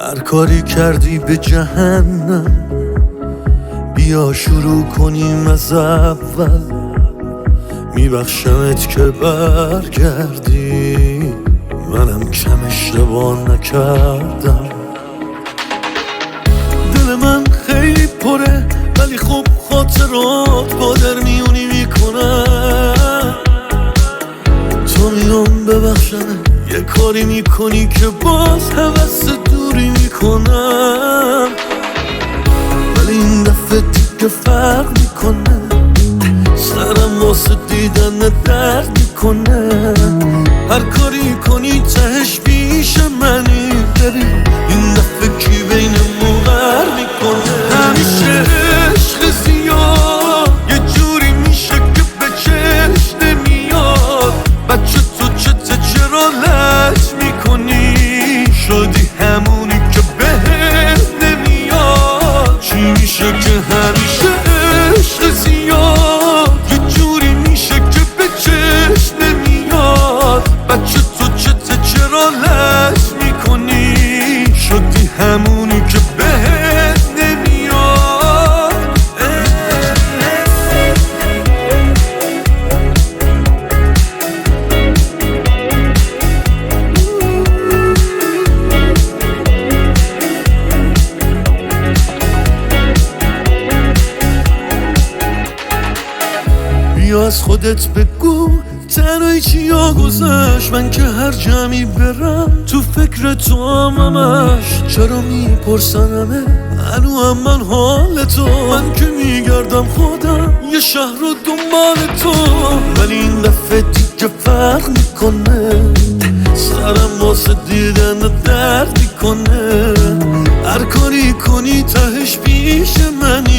هر کاری کردی به جهنم، بیا شروع کنیم از اول. میبخشمت که برگردی، منم کم اشتباه نکردم. دل من خیلی پره ولی خب خاطرات با در میونی میکنم. تو میام ببخشم یه کاری میکنی که باز حوث دوری میکنم، ولی این دفعه دیگه فرق میکنه. سرم واسه دیدن درد میکنه. هر کاری کنی تهش پیش منی. ببین این دفعه کی بین موقر میکنه. همیشه عشق زیاد یه جوری میشه که به چشم نمیاد. بچه تو چته چرا لج میکنی؟ شدی همونی که بهت نمیاد. چی میشه که همیشه عشق زیاد یه جوری میشه که به چشم نمیاد. بچه تو چته چرا لج میکنی؟ شدی همونی که بهت نمیاد. بیا از خودت بگو تنهایی چیا گذشت. من که هر جمعی برم تو فکر تو همش. چرا میپرسنمه هنو هم من حال تو؟ من که میگردم خودم یه شهر رو دنبال تو، ولی این دفعه دیگه فرق میکنه. سرم واسه دیدن درد میکنه. هر کاری کنی تهش پیش منی.